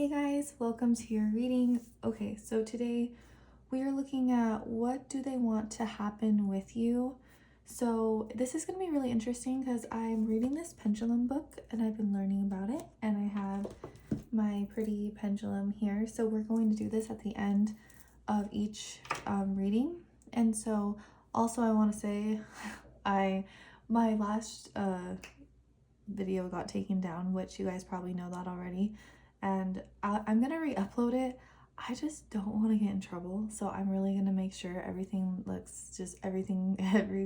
Hey guys, welcome to your reading. Okay, so today we are looking at what do they want to happen with you. So this is going to be really interesting because I'm reading this pendulum book and I've been learning about it, and I have my pretty pendulum here. So we're going to do this at the end of each reading. And so also I want to say my last video got taken down, which you guys probably know that already, and I'm gonna re-upload it. I just don't want to get in trouble, so I'm really gonna make sure everything looks just every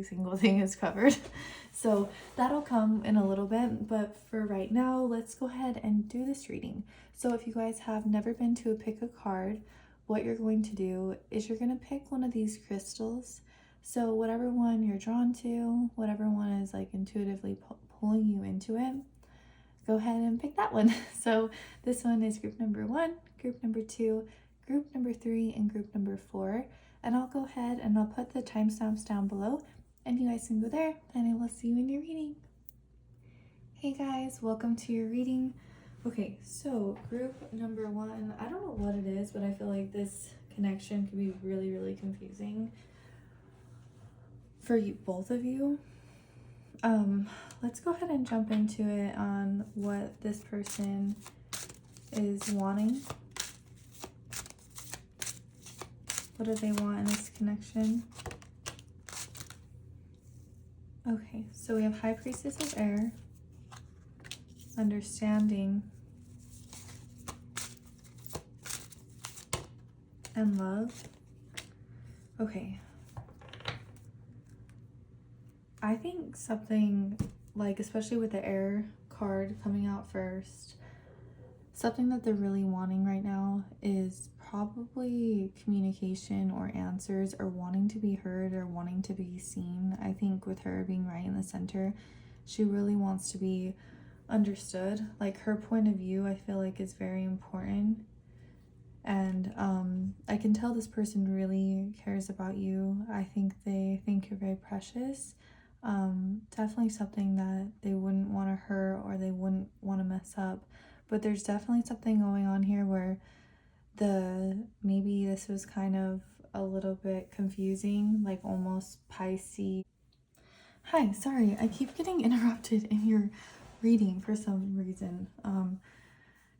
single thing is covered. So that'll come in a little bit, but for right now, let's go ahead and do this reading. So if you guys have never been to a pick a card, what you're going to do is you're gonna pick one of these crystals. So whatever one you're drawn to, whatever one is like intuitively pulling you into it, go ahead and pick that one. So this one is group number 1, group number 2, group number 3, and group number 4. And I'll go ahead and I'll put the timestamps down below, and you guys can go there, and I will see you in your reading. Hey guys, welcome to your reading. Okay, so group number 1, I don't know what it is, but I feel like this connection could be really confusing for you, both of you. Let's go ahead and jump into it on what this person is wanting. What do they want in this connection? Okay, so we have High Priestess of Air, Understanding, and Love. Okay. I think something like, especially with the Air card coming out first, something that they're really wanting right now is probably communication or answers, or wanting to be heard or wanting to be seen. I think with her being right in the center, she really wants to be understood. Like, her point of view, I feel like, is very important. And I can tell this person really cares about you. I think they think you're very precious. Definitely something that they wouldn't want to hurt or they wouldn't want to mess up. But there's definitely something going on here where maybe this was kind of a little bit confusing, like almost Pisces. Hi, sorry, I keep getting interrupted in your reading for some reason.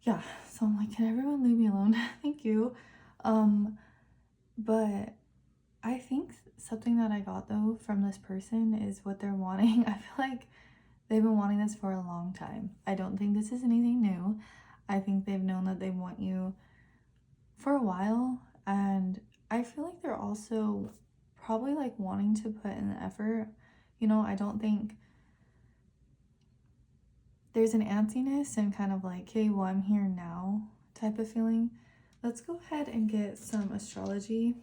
Yeah, so I'm like, can everyone leave me alone? Thank you. But I think something that I got though from this person is what they're wanting. I feel like they've been wanting this for a long time. I don't think this is anything new. I think they've known that they want you for a while, and I feel like they're also probably like wanting to put in the effort. You know, I don't think there's an antsiness and kind of like, hey, well, I'm here now type of feeling. Let's go ahead and get some astrology.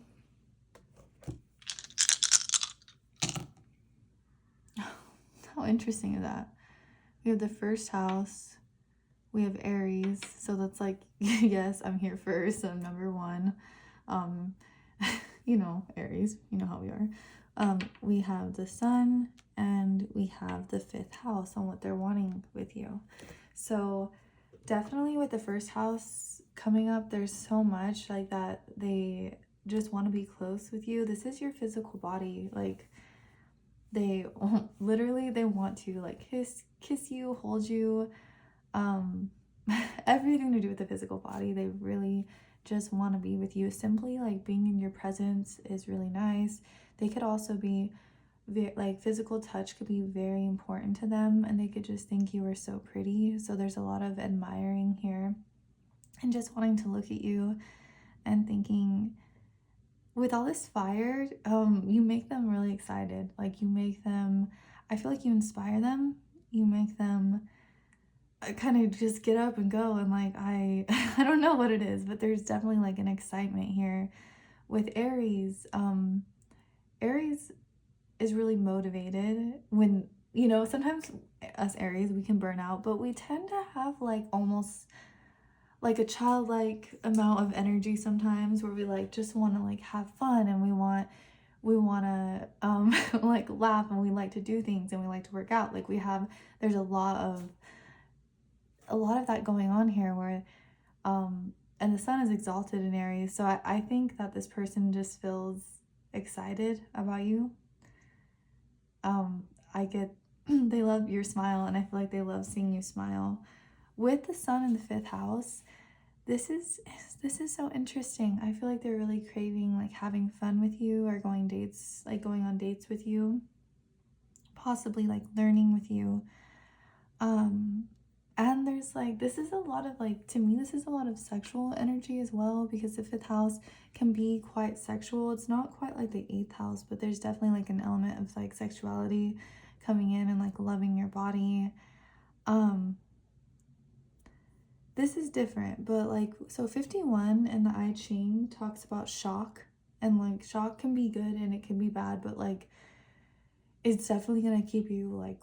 How interesting is that? We have the first house. We have Aries. So that's like, yes, I'm here first. I'm number 1. You know, Aries. You know how we are. We have the sun, and we have the 5th house on what they're wanting with you. So definitely with the first house coming up, there's so much like that they just want to be close with you. This is your physical body. Like, they literally, they want to like kiss you, hold you, everything to do with the physical body. They really just want to be with you. Simply like being in your presence is really nice. They could also be like, physical touch could be very important to them, and they could just think you are so pretty. So there's a lot of admiring here and just wanting to look at you and thinking, with all this fire, you make them really excited. Like, you make them, I feel like you inspire them. You make them kind of just get up and go, and like, I don't know what it is, but there's definitely like an excitement here with Aries. Aries is really motivated when, you know, sometimes us Aries, we can burn out, but we tend to have like almost like a childlike amount of energy sometimes, where we like just want to like have fun, and we want to like laugh, and we like to do things, and we like to work out. Like, there's a lot of that going on here, where And the sun is exalted in Aries. So I think that this person just feels excited about you. I get they love your smile, and I feel like they love seeing you smile. With the sun in the fifth house, this is so interesting. I feel like they're really craving like having fun with you or going on dates with you, possibly like learning with you. Um and there's like this is a lot of like to me this is a lot of sexual energy as well, because the fifth house can be quite sexual. It's not quite like the eighth house, but there's definitely like an element of like sexuality coming in and like loving your body. Um this is different, but like so 51 in the I Ching talks about shock, and like shock can be good and it can be bad, but like it's definitely gonna keep you like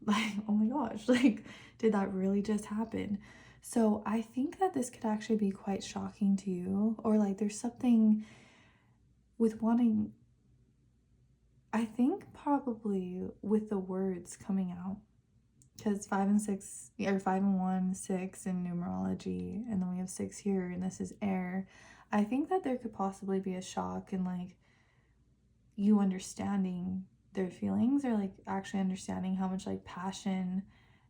like oh my gosh, like did that really just happen? So I think that this could actually be quite shocking to you, or like there's something with wanting, I think probably with the words coming out, because 5 and 6 or 5 and 1 6 in numerology, and then we have 6 here and this is air. I think that there could possibly be a shock in like you understanding their feelings, or like actually understanding how much like passion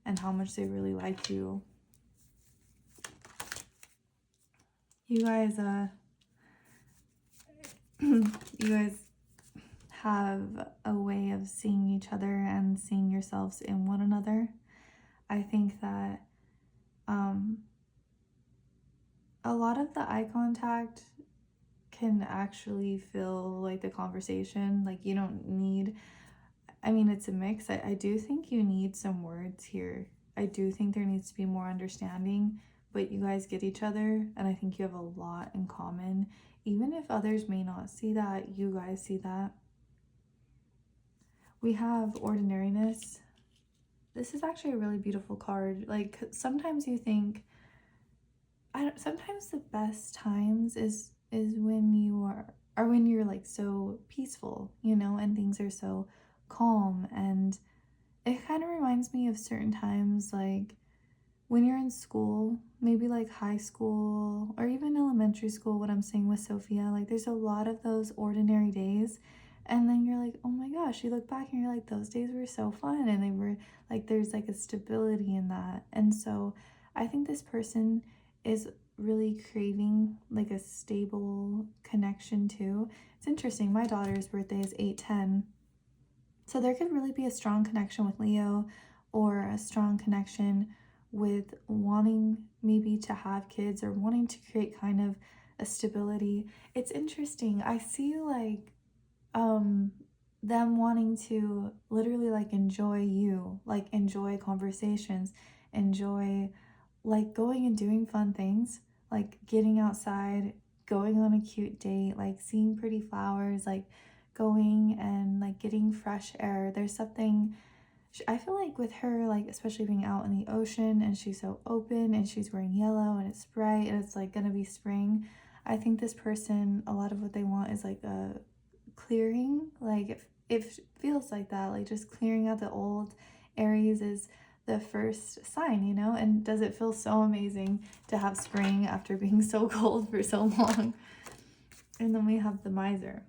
and how much they really like you. You guys you guys have a way of seeing each other and seeing yourselves in one another. I think that a lot of the eye contact can actually feel like the conversation. Like you don't need, I mean, it's a mix. I do think you need some words here. I do think there needs to be more understanding, but you guys get each other, and I think you have a lot in common. Even if others may not see that, you guys see that. We have ordinariness. This is actually a really beautiful card. Like sometimes you think, sometimes the best times is when you are when you're like so peaceful, you know, and things are so calm. And it kind of reminds me of certain times like when you're in school, maybe like high school or even elementary school. What I'm saying with Sophia, like there's a lot of those ordinary days, and then you're like, oh my gosh, you look back and you're like, those days were so fun, and they were like, there's like a stability in that. And so I think this person is really craving like a stable connection too. It's interesting, my daughter's birthday is 8/10, so there could really be a strong connection with Leo, or a strong connection with wanting maybe to have kids or wanting to create kind of a stability. It's interesting. I see like um them wanting to literally like enjoy you, like enjoy conversations, enjoy like going and doing fun things, like getting outside, going on a cute date, like seeing pretty flowers, like going and like getting fresh air. There's something I feel like with her, like especially being out in the ocean, and she's so open and she's wearing yellow and it's bright and it's like gonna be spring. I think this person, a lot of what they want is like a clearing. Like it feels like that, like just clearing out the old. Aries is the first sign, you know, and does it feel so amazing to have spring after being so cold for so long? And then we have the miser.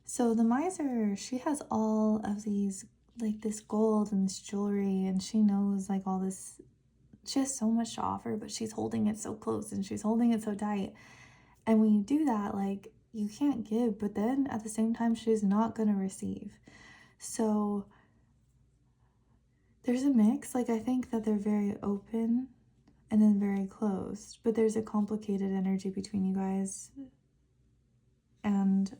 So the miser, she has all of these, like this gold and this jewelry, and she knows like all this, she has so much to offer, but she's holding it so close and she's holding it so tight. And when you do that, like you can't give, but then at the same time, she's not gonna receive. So there's a mix. Like I think that they're very open and then very closed, but there's a complicated energy between you guys. And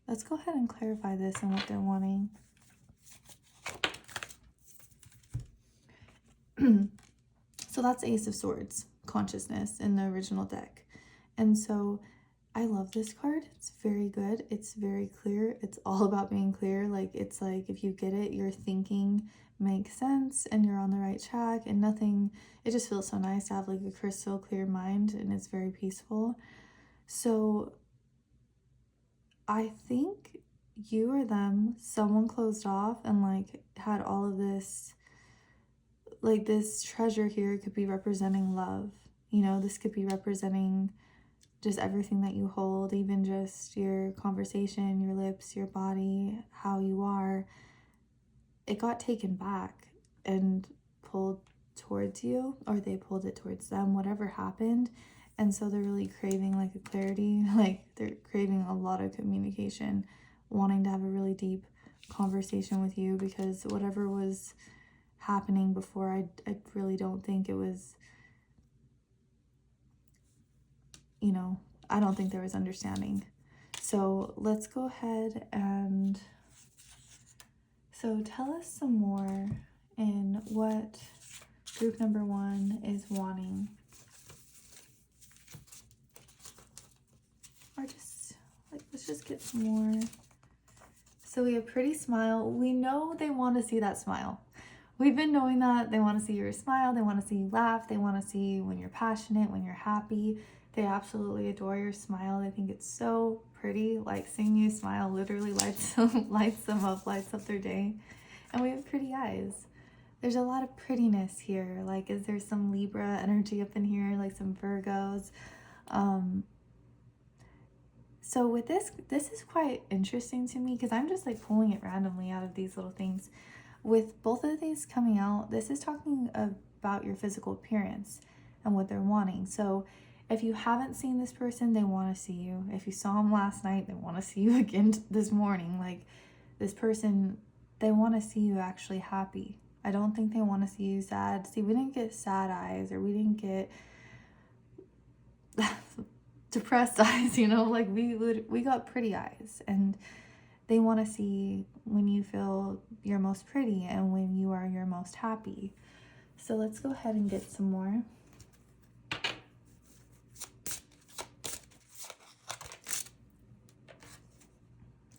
let's go ahead and clarify this and what they're wanting. So that's Ace of Swords, consciousness in the original deck. And so I love this card. It's very good. It's very clear. It's all about being clear. Like it's like if you get it, your thinking makes sense and you're on the right track, and nothing, it just feels so nice to have like a crystal clear mind, and it's very peaceful. So I think you or them, someone closed off and like had all of this like this treasure here could be representing love. You know, this could be representing just everything that you hold, even just your conversation, your lips, your body, how you are. It got taken back and pulled towards you, or they pulled it towards them, whatever happened. And so they're really craving like a clarity, like they're craving a lot of communication, wanting to have a really deep conversation with you, because whatever was happening before, I really don't think it was, you know, I don't think there was understanding. So let's go ahead and, so tell us some more in what group number 1 is wanting. Or just, like, let's just get some more. So we have pretty smile. We know they want to see that smile. We've been knowing that. They want to see your smile. They want to see you laugh. They want to see when you're passionate, when you're happy. They absolutely adore your smile. They think it's so pretty. Like, seeing you smile literally lights them up, lights up their day. And we have pretty eyes. There's a lot of prettiness here. Like, is there some Libra energy up in here? Like some Virgos? So with this is quite interesting to me, because I'm just like pulling it randomly out of these little things. With both of these coming out, this is talking about your physical appearance and what they're wanting. So if you haven't seen this person, they want to see you. If you saw them last night, they want to see you again this morning. Like, this person, they want to see you actually happy. I don't think they want to see you sad. See, we didn't get sad eyes, or we didn't get depressed eyes, you know, like we got pretty eyes, and they want to see when you feel your most pretty and when you are your most happy. So let's go ahead and get some more.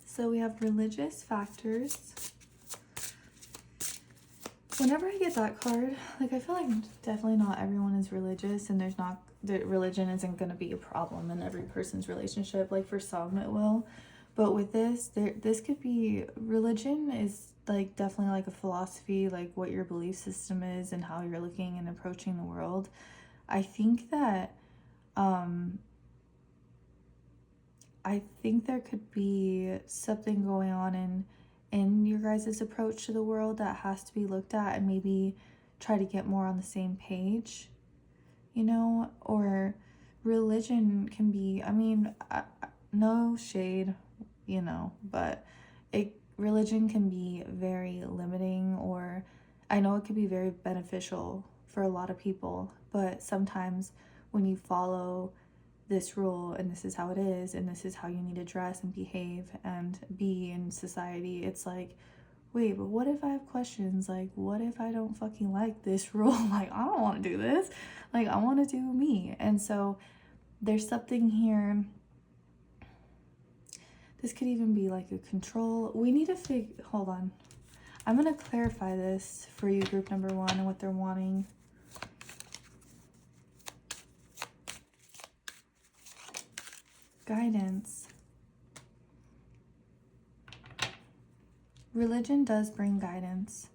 So we have religious factors. Whenever I get that card, like, I feel like definitely not everyone is religious, and there's not, that religion isn't going to be a problem in every person's relationship. Like, for some it will, but with this, this could be, religion is like definitely like a philosophy, like what your belief system is and how you're looking and approaching the world. I think that I think there could be something going on in your guys' approach to the world that has to be looked at, and maybe try to get more on the same page, you know? Or religion can be, I mean, no shade, you know, but religion can be very limiting, or I know it could be very beneficial for a lot of people, but sometimes when you follow this rule, and this is how it is, and this is how you need to dress and behave and be in society, it's like, wait, but what if I have questions? Like, what if I don't fucking like this rule? Like, I don't want to do this. Like, I want to do me. And so there's something here. This could even be like a control. We need to hold on. I'm going to clarify this for you, group number 1, and what they're wanting. Guidance. Religion does bring guidance.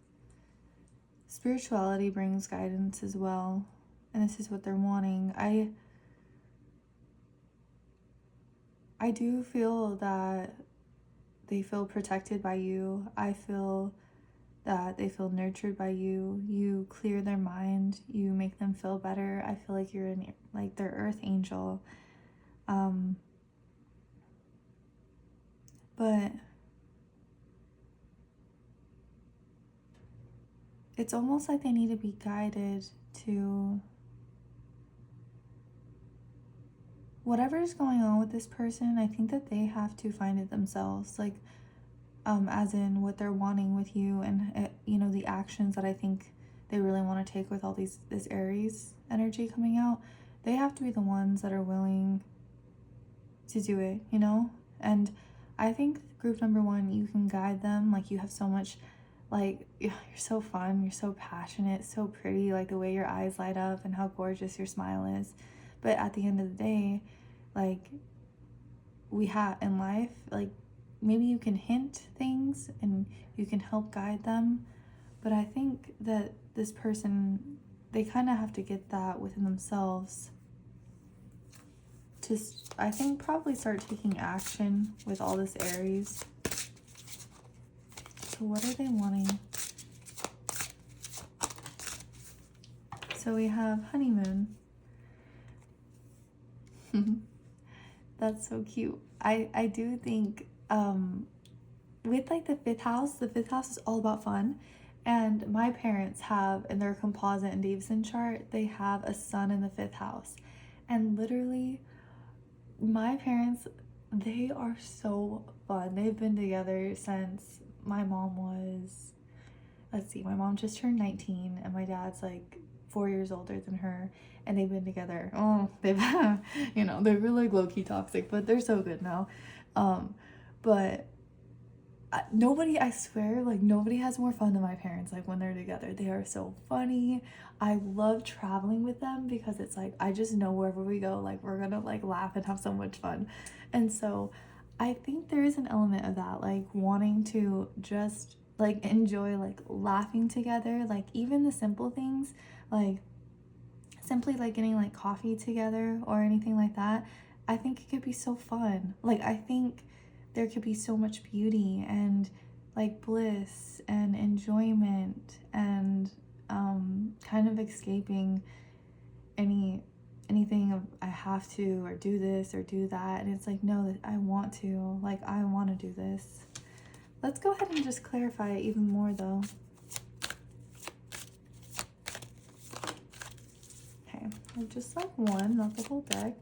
Spirituality brings guidance as well. And this is what they're wanting. I do feel that they feel protected by you. I feel that they feel nurtured by you. You clear their mind. You make them feel better. I feel like you're like their earth angel. But it's almost like they need to be guided to whatever's going on with this person. I think that they have to find it themselves, like, as in what they're wanting with you, and you know, the actions that I think they really want to take with all this Aries energy coming out. They have to be the ones that are willing to do it, you know? And I think group number 1, you can guide them. Like, you have so much, like, you're so fun, you're so passionate, so pretty, like the way your eyes light up and how gorgeous your smile is. But at the end of the day, like, we have in life, like, maybe you can hint things and you can help guide them, But I think that this person, they kind of have to get that within themselves to, I think, probably start taking action with all this Aries. So what are they wanting? So we have honeymoon. That's so cute. I do think with like the fifth house is all about fun. And my parents have in their composite and Davison chart, they have a sun in the fifth house. And literally, my parents, they are so fun. They've been together since my mom was, let's see, my mom just turned 19 and my dad's like 4 years older than her, and they've been together. Oh, they've, you know, they're really low-key toxic, but they're so good now. But nobody, I swear, like nobody has more fun than my parents. Like when they're together, they are so funny. I love traveling with them because it's like I just know wherever we go, like we're gonna like laugh and have so much fun. And so I think there is an element of that, like wanting to just like enjoy like laughing together, like even the simple things, like simply like getting like coffee together or anything like that. I think it could be so fun. Like I think there could be so much beauty and like bliss and enjoyment and kind of escaping anything of I have to or do this or do that. And it's like, no, I want to, like I want to do this. Let's go ahead and just clarify it even more though. Okay, just like one, not the whole deck.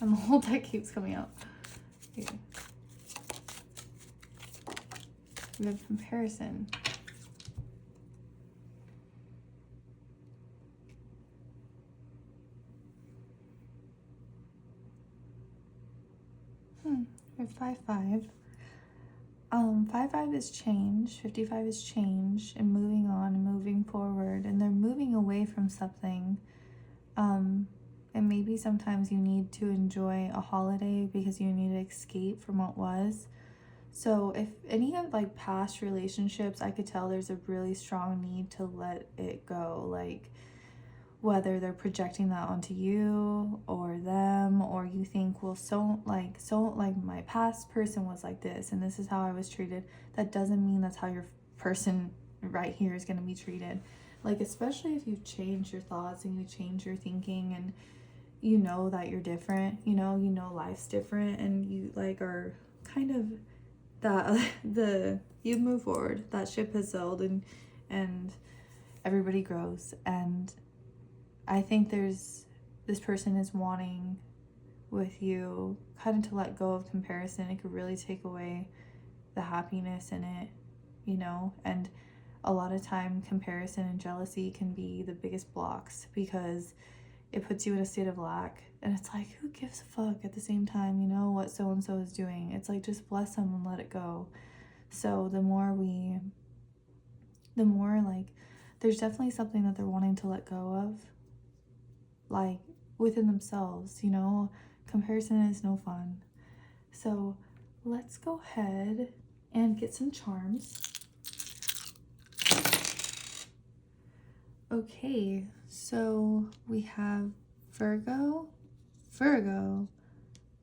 And the whole deck keeps coming out. Okay. We have comparison. We have 5-5. 5-5 is change, 55 is change, and moving on and moving forward, and they're moving away from something. And maybe sometimes you need to enjoy a holiday because you need to escape from what was. So if any of like past relationships, I could tell there's a really strong need to let it go, like whether they're projecting that onto you or them, or you think, well, so like my past person was like this and this is how I was treated. That doesn't mean that's how your person right here is going to be treated. Like especially if you change your thoughts and you change your thinking and you know that you're different, you know life's different, and you like are kind of that you move forward, that ship has sailed, and everybody grows. And I think this person is wanting with you kind of to let go of comparison. It could really take away the happiness in it, you know. And a lot of time comparison and jealousy can be the biggest blocks because it puts you in a state of lack, and it's like, who gives a fuck at the same time, you know, what so and so is doing. It's like, just bless them and let it go. So the more like there's definitely something that they're wanting to let go of, like within themselves, you know. Comparison is no fun. So let's go ahead and get some charms. Okay, so we have Virgo,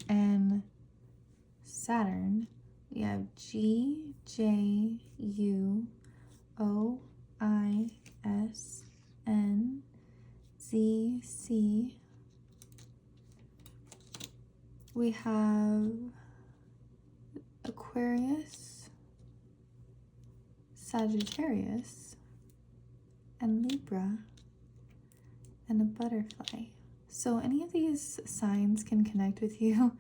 and Saturn. We have G, J, U, O, I, S, N, Z, C. We have Aquarius, Sagittarius, and Libra, and a butterfly. So any of these signs can connect with you,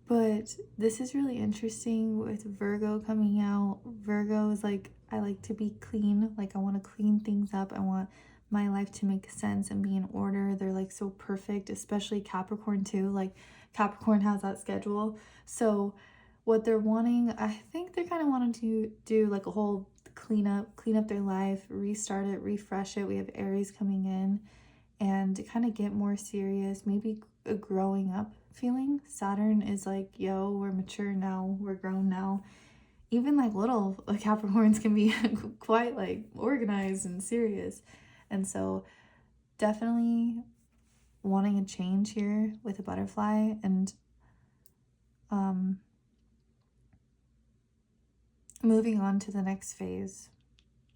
but this is really interesting with Virgo coming out. Virgo is like, I like to be clean. Like I want to clean things up. I want my life to make sense and be in order. They're like so perfect, especially Capricorn too. Like Capricorn has that schedule. So what they're wanting, I think they're kind of wanting to do like a whole clean up their life, restart it, refresh it. We have Aries coming in, and to kind of get more serious, maybe a growing up feeling. Saturn is like, yo, we're mature now, we're grown now. even like little Capricorns can be quite like organized and serious. And so definitely wanting a change here with a butterfly, and moving on to the next phase.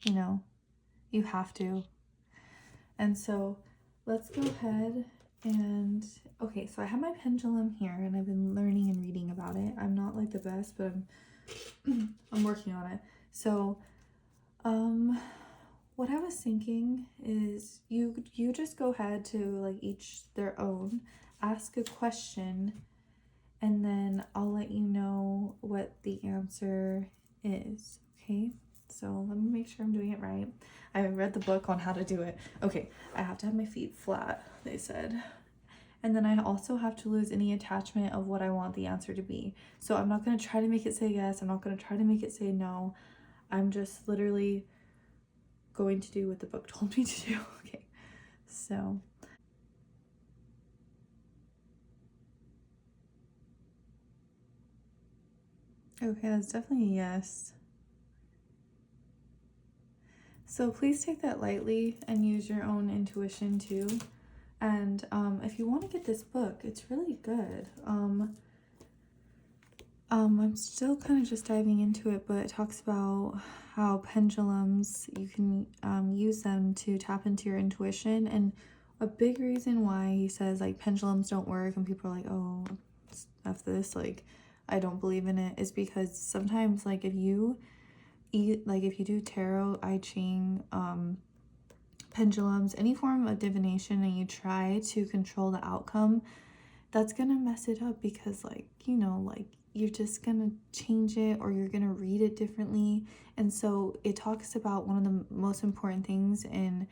You know, you have to. And so let's go ahead and, okay, so I have my pendulum here and I've been learning and reading about it. I'm not like the best, but I'm working on it. So what I was thinking is you just go ahead to like each their own, ask a question, and then I'll let you know what the answer is, okay? So let me make sure I'm doing it right. I read the book on how to do it. Okay, I have to have my feet flat, they said. And then I also have to lose any attachment of what I want the answer to be. So I'm not going to try to make it say yes. I'm not going to try to make it say no. I'm just literally going to do what the book told me to do. Okay, so. Okay, that's definitely a yes. So please take that lightly and use your own intuition too. And if you want to get this book, it's really good. I'm still kind of just diving into it, but it talks about how pendulums, you can use them to tap into your intuition. And a big reason why he says like pendulums don't work and people are like, oh, F this, like I don't believe in it, is because sometimes like if you do tarot, I Ching, pendulums, any form of divination, and you try to control the outcome, that's gonna mess it up because like, you know, like you're just gonna change it or you're gonna read it differently. And so it talks about one of the most important things in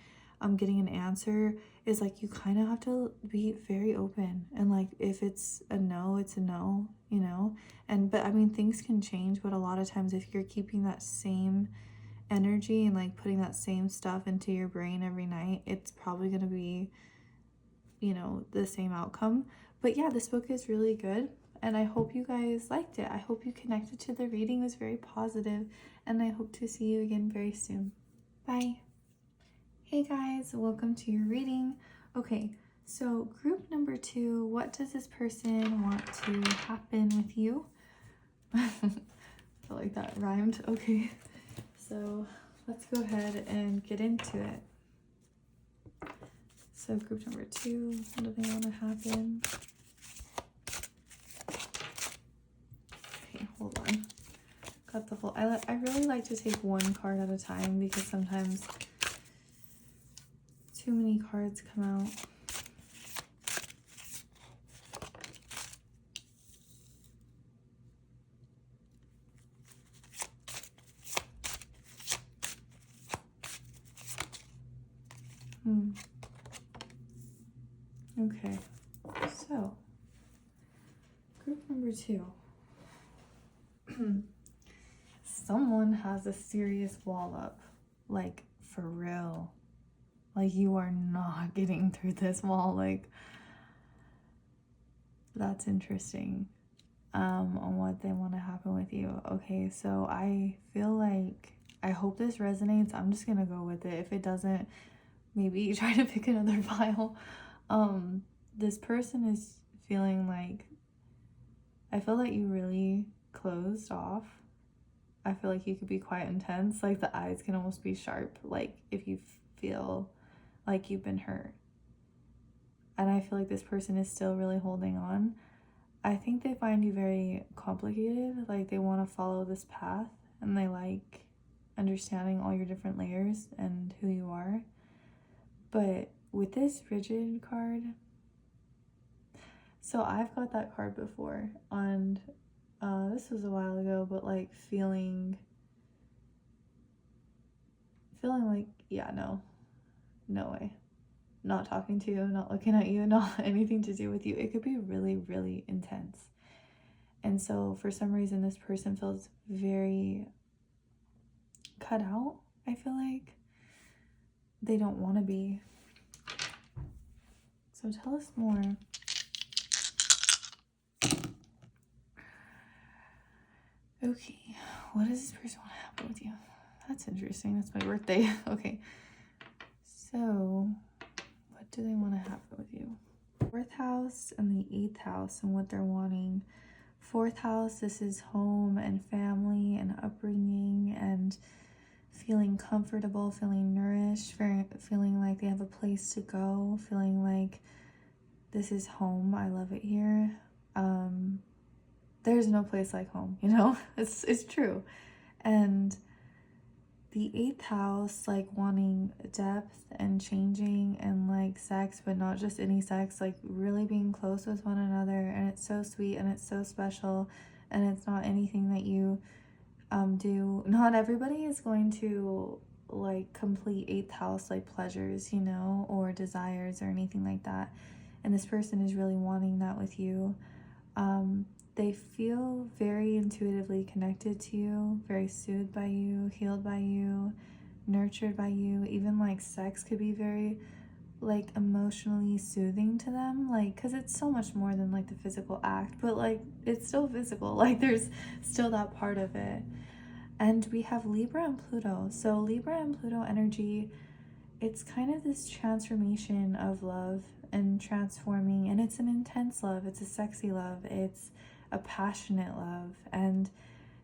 getting an answer is like you kind of have to be very open, and like if it's a no, it's a no, you know. And but I mean things can change, but a lot of times if you're keeping that same energy and like putting that same stuff into your brain every night, it's probably going to be, you know, the same outcome. But yeah, this book is really good and I hope you guys liked it. I hope you connected to the reading. It was very positive, and I hope to see you again very soon. Bye. Hey guys, welcome to your reading. Okay, so group number 2, what does this person want to happen with you? I feel like that rhymed. Okay, so let's go ahead and get into it. So group number 2, what do they want to happen? Okay, hold on. Got the whole, I really like to take one card at a time because sometimes too many cards come out. Okay, so group number 2. Someone has a serious wall up, like for real. Like you are not getting through this wall. Like that's interesting. On what they want to happen with you. Okay, so I feel like I hope this resonates. I'm just gonna go with it. If it doesn't, maybe try to pick another file. This person is feeling like, I feel like you really closed off. I feel like you could be quite intense. Like the eyes can almost be sharp, like if you feel like you've been hurt. And I feel like this person is still really holding on. I think they find you very complicated. Like they want to follow this path and they like understanding all your different layers and who you are. But with this rigid card, so I've got that card before, and this was a while ago, but like feeling like, yeah, no way. Not talking to you, not looking at you, not anything to do with you. It could be really, really intense. And so for some reason, this person feels very cut out. I feel like they don't want to be. So tell us more. Okay, what does this person want to happen with you? That's interesting. That's my birthday. Okay. So, what do they want to happen with you? Fourth house and the eighth house and what they're wanting. Fourth house, this is home and family and upbringing and feeling comfortable, feeling nourished, feeling like they have a place to go, feeling like this is home. I love it here. There's no place like home, you know? It's true. And the eighth house, like wanting depth and changing and like sex, but not just any sex, like really being close with one another. And it's so sweet and it's so special. And it's not anything that you do. Not everybody is going to like complete eighth house like pleasures, you know, or desires or anything like that. And this person is really wanting that with you. They feel very intuitively connected to you, very soothed by you, healed by you, nurtured by you. Even like sex could be very like emotionally soothing to them, like, because it's so much more than like the physical act, but like it's still physical, like there's still that part of it. And we have Libra and Pluto. So Libra and Pluto energy, it's kind of this transformation of love and transforming, and it's an intense love, it's a sexy love, it's a passionate love, and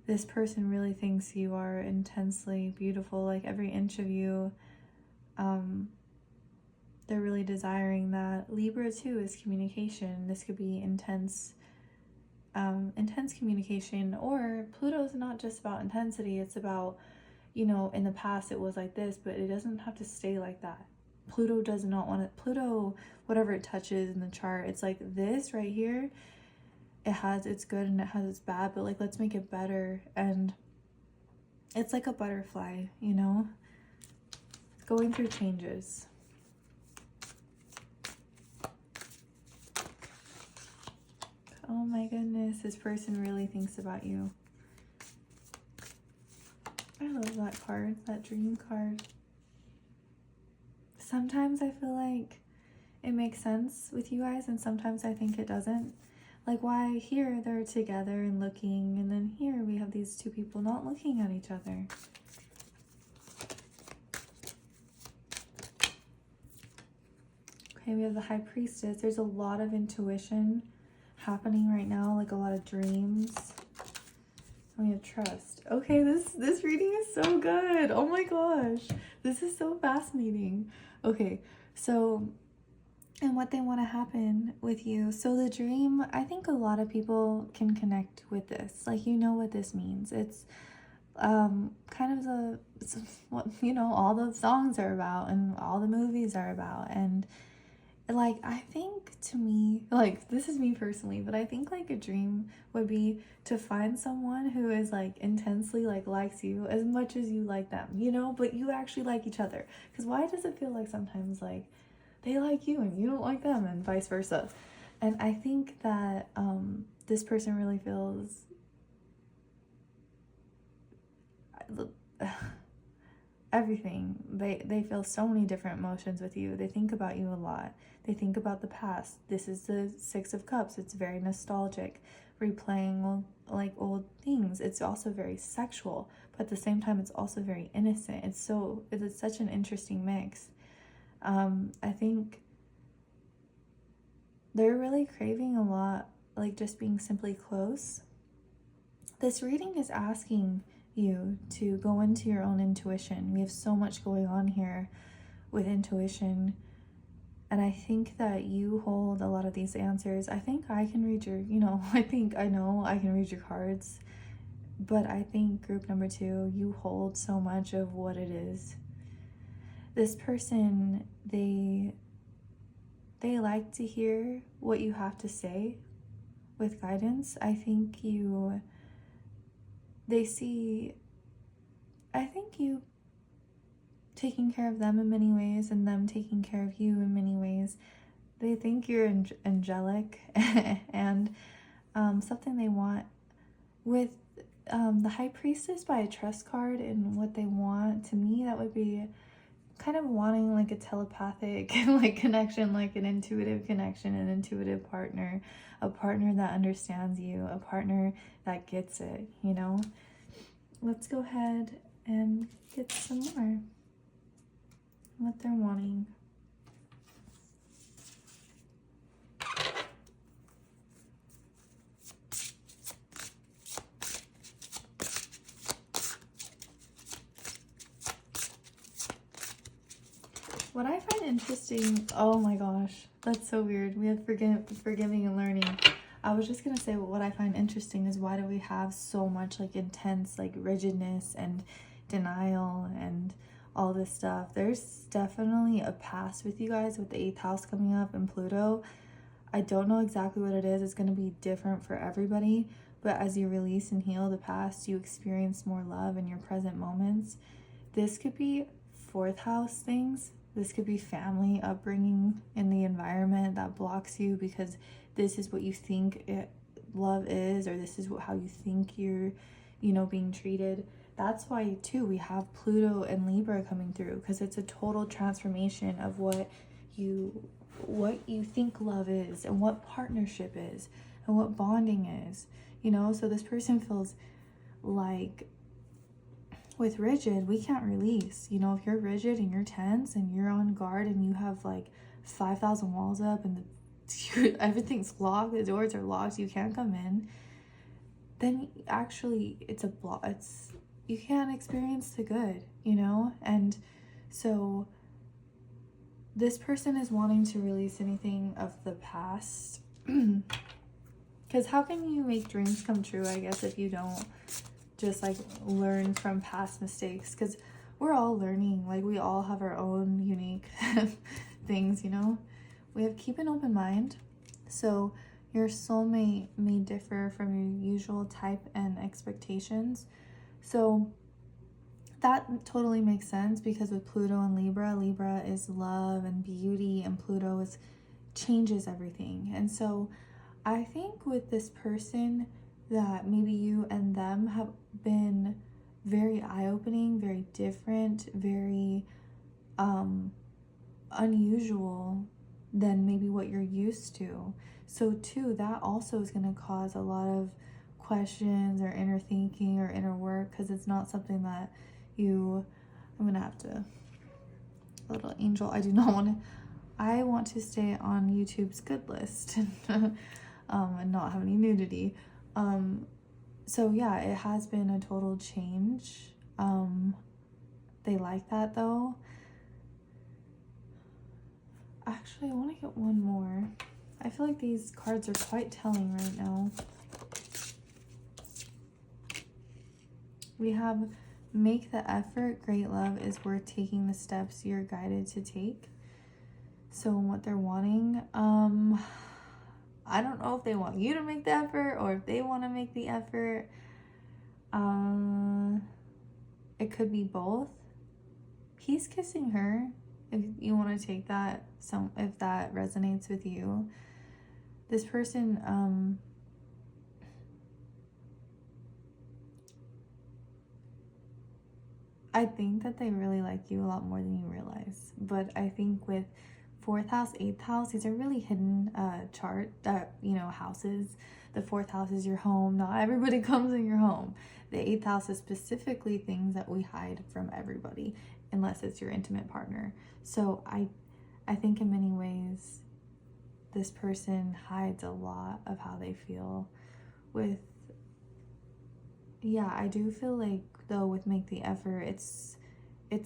this person really thinks you are intensely beautiful, like every inch of you. They're really desiring that. Libra too is communication. This could be intense communication, or Pluto is not just about intensity, it's about, you know, in the past it was like this, but it doesn't have to stay like that. Pluto does not want it. Pluto, whatever it touches in the chart, it's like this right here, it has its good and it has its bad, but like let's make it better. And it's like a butterfly, you know, going through changes. Oh my goodness, this person really thinks about you. I love that card, that dream card. Sometimes I feel like it makes sense with you guys, and sometimes I think it doesn't. Like, why here they're together and looking, and then here we have these two people not looking at each other. Okay, we have the High Priestess. There's a lot of intuition happening right now, like a lot of dreams. We have trust. Okay, this reading is so good. Oh my gosh, this is so fascinating. Okay, so, and what they want to happen with you. So the dream, I think a lot of people can connect with this. Like, you know what this means. It's kind of it's what, you know, all the songs are about and all the movies are about. And like, I think, to me, like, this is me personally, but I think like a dream would be to find someone who is like intensely like likes you as much as you like them, you know, but you actually like each other. Because why does it feel like sometimes like they like you and you don't like them, and vice versa? And I think that this person really feels everything. They feel so many different emotions with you. They think about you a lot. They think about the past. This is the Six of Cups. It's very nostalgic, replaying like old things. It's also very sexual, but at the same time it's also very innocent. It's such an interesting mix. I think they're really craving a lot, like just being simply close. This reading is asking you to go into your own intuition. We have so much going on here with intuition, and I think that you hold a lot of these answers. I think I can read your, you know, I know I can read your cards, but I think group number 2, you hold so much of what it is. This person, they like to hear what you have to say with guidance. I think you taking care of them in many ways and them taking care of you in many ways. They think you're angelic and something they want with the High Priestess by a trust card, and what they want, to me, that would be kind of wanting like a telepathic like connection, like an intuitive connection, an intuitive partner, a partner that understands you, a partner that gets it, you know? let's go ahead and get some more. What they're wanting. What I find interesting, oh my gosh, that's so weird. We have forgiving and learning. I was just gonna say what I find interesting is why do we have so much like intense like rigidness and denial and all this stuff. There's definitely a past with you guys with the 8th house coming up and Pluto. I don't know exactly what it is. It's going to be different for everybody, but as you release and heal the past, you experience more love in your present moments. This could be 4th house things. This could be family upbringing in the environment that blocks you because this is what you think love is, or this is how you think you're, being treated. That's why too we have Pluto and Libra coming through, because it's a total transformation of what you think love is and what partnership is and what bonding is, so this person feels like with rigid, we can't release. If you're rigid and you're tense and you're on guard and you have like 5,000 walls up and everything's locked, the doors are locked, you can't come in, then actually it's a block. You can't experience the good, and so this person is wanting to release anything of the past. Because how can you make dreams come true, I guess, if you don't just like learn from past mistakes? Because we're all learning, like we all have our own unique things, we have keep an open mind. So your soulmate may differ from your usual type and expectations. So that totally makes sense, because with Pluto and Libra is love and beauty, and Pluto changes everything. And so I think with this person that maybe you and them have been very eye-opening, very different, very unusual than maybe what you're used to. So too, that also is going to cause a lot of questions or inner thinking or inner work, because it's not something that I'm gonna have to, little angel, I want to stay on YouTube's good list and not have any nudity. So yeah, it has been a total change. They like that though. Actually, I want to get one more. I feel like these cards are quite telling right now. We have make the effort, great love is worth taking the steps you're guided to take. So what they're wanting, I don't know if they want you to make the effort or if they want to make the effort. It could be both. He's kissing her, if you want to take that, if that resonates with you. This person, I think that they really like you a lot more than you realize. But I think with 4th house, 8th house, these are really hidden houses. The 4th house is your home. Not everybody comes in your home. The 8th house is specifically things that we hide from everybody, unless it's your intimate partner. So I think in many ways, this person hides a lot of how they feel with, yeah, I do feel like though with make the effort, it's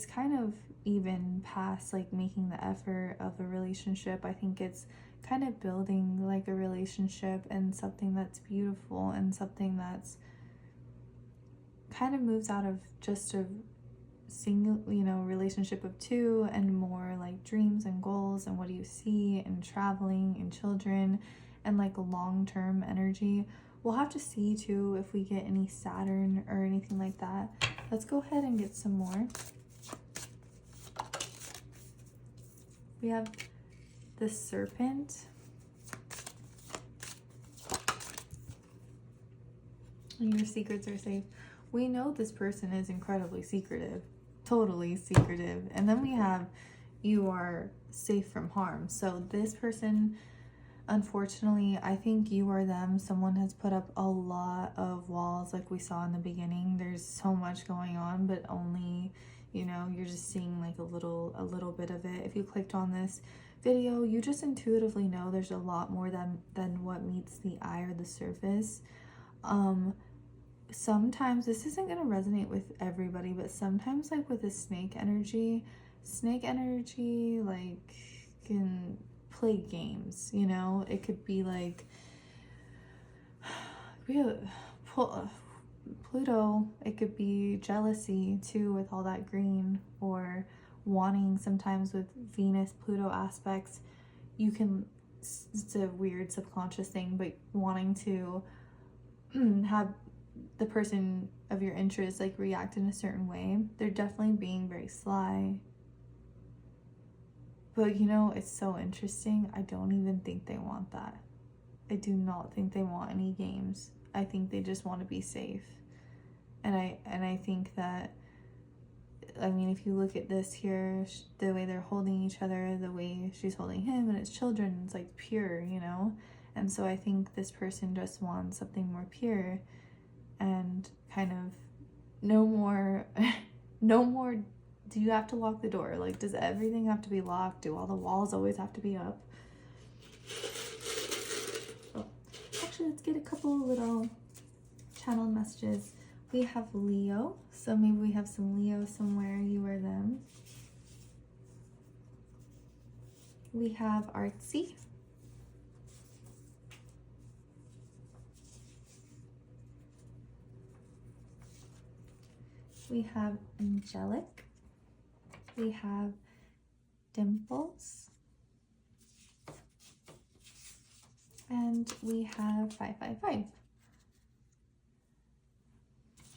kind of even past like making the effort of a relationship. I think it's kind of building like a relationship and something that's beautiful and something that's kind of moves out of just a single, relationship of two and more like dreams and goals and what do you see and traveling and children and like long-term energy. We'll have to see too if we get any Saturn or anything like that. Let's go ahead and get some more. We have the Serpent. Your secrets are safe. We know this person is incredibly secretive, totally secretive. And then we have you are safe from harm. So this person, unfortunately, I think you or them, someone has put up a lot of walls like we saw in the beginning. There's so much going on, but only, you know, you're just seeing like a little bit of it. If you clicked on this video, you just intuitively know there's a lot more than what meets the eye or the surface. Sometimes this isn't going to resonate with everybody, but sometimes like with the snake energy like can play games, you know. It could be like Pluto, it could be jealousy too with all that green, or wanting, sometimes with Venus Pluto aspects, you can, it's a weird subconscious thing, but wanting to have the person of your interest like react in a certain way. They're definitely being very sly. But you know, it's so interesting. I don't even think they want that. I do not think they want any games. I think they just want to be safe. And I think that, I mean, if you look at this here, the way they're holding each other, the way she's holding him and his children, it's like pure, you know? And so I think this person just wants something more pure and kind of no more, no more, do you have to lock the door? Like, does everything have to be locked? Do all the walls always have to be up? Oh, actually, let's get a couple little channel messages. We have Leo, so maybe we have some Leo somewhere, you or them. We have Artsy. We have Angelic. We have Dimples. And we have 555.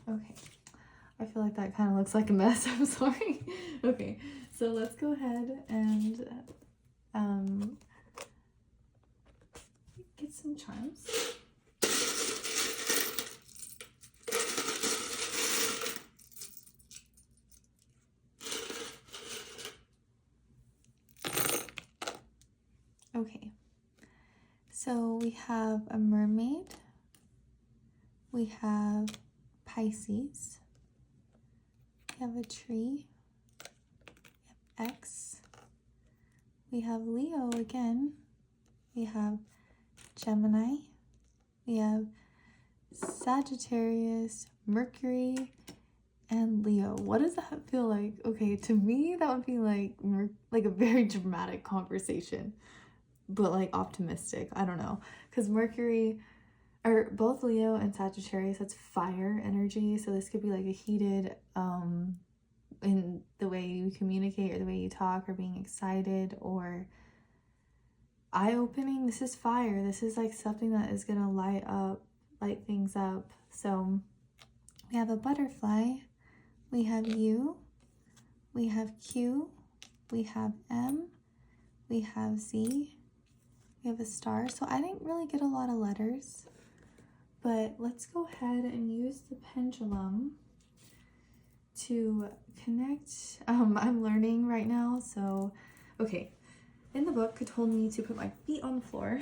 Okay. I feel like that kind of looks like a mess. I'm sorry. Okay, so let's go ahead and get some chimes. Okay, so we have a mermaid, we have Pisces, we have a tree, we have X, we have Leo again, we have Gemini, we have Sagittarius, Mercury, and Leo. What does that feel like? Okay, to me that would be like a very dramatic conversation, but like optimistic. I don't know, because Mercury, or both Leo and Sagittarius, that's fire energy, so this could be like a heated in the way you communicate or the way you talk, or being excited or eye-opening. This is fire. This is like something that is gonna light things up. So we have a butterfly, we have U, we have Q, we have M, we have Z, we have a star. So I didn't really get a lot of letters, but let's go ahead and use the pendulum to connect. I'm learning right now, so okay. In the book, it told me to put my feet on the floor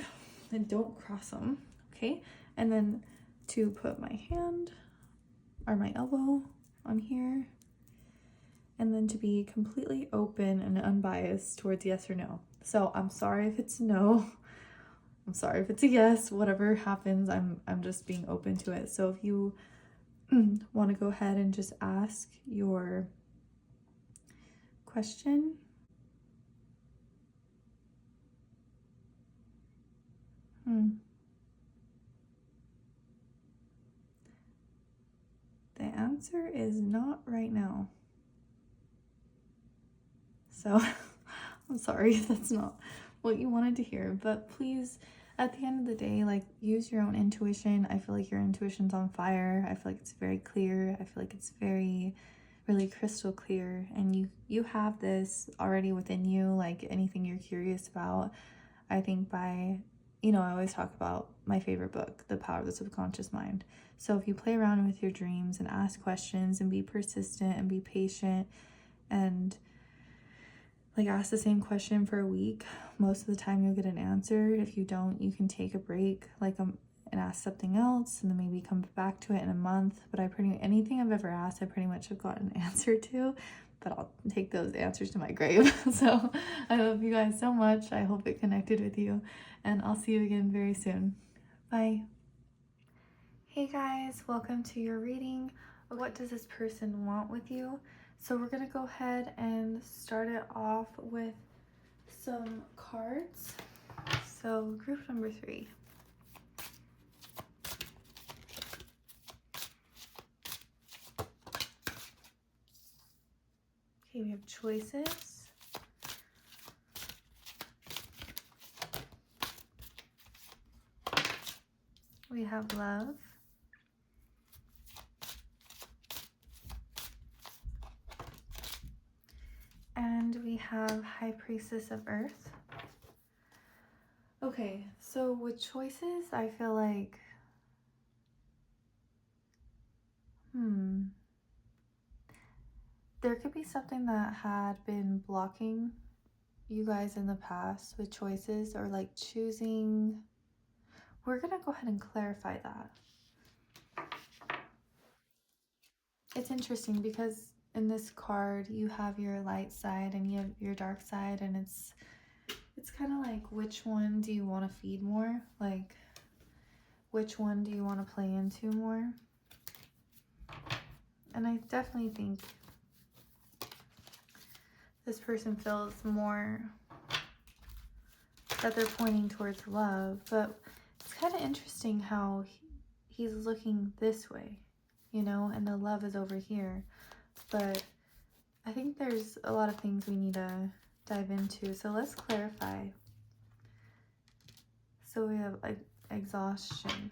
and don't cross them, okay? And then to put my hand or my elbow on here, and then to be completely open and unbiased towards yes or no. So I'm sorry if it's no, I'm sorry if it's a yes, whatever happens, I'm just being open to it. So if you want to go ahead and just ask your question. The answer is not right now. So I'm sorry if that's not what you wanted to hear, but please, at the end of the day, like, use your own intuition. I feel like your intuition's on fire. I feel like it's very clear. I feel like it's really crystal clear, and you have this already within you. Like, anything you're curious about, I think by, you know, I always talk about my favorite book, The Power of the Subconscious Mind. So if you play around with your dreams and ask questions and be persistent and be patient and like ask the same question for a week. Most of the time you'll get an answer. If you don't, you can take a break, like and ask something else, and then maybe come back to it in a month. But anything I've ever asked, I pretty much have gotten an answer to, but I'll take those answers to my grave. So I love you guys so much. I hope it connected with you, and I'll see you again very soon. Bye. Hey guys, welcome to your reading. What does this person want with you? So we're gonna go ahead and start it off with some cards. So group number 3. Okay, we have choices. We have love. And we have High Priestess of Earth. Okay, so with choices, I feel like, there could be something that had been blocking you guys in the past with choices, or like choosing. We're gonna go ahead and clarify that. It's interesting because in this card you have your light side and you have your dark side, and it's kind of like, which one do you want to feed more? Like, which one do you want to play into more? And I definitely think this person feels more that they're pointing towards love, but it's kind of interesting how he's looking this way, you know, and the love is over here. But I think there's a lot of things we need to dive into, so let's clarify. So we have exhaustion.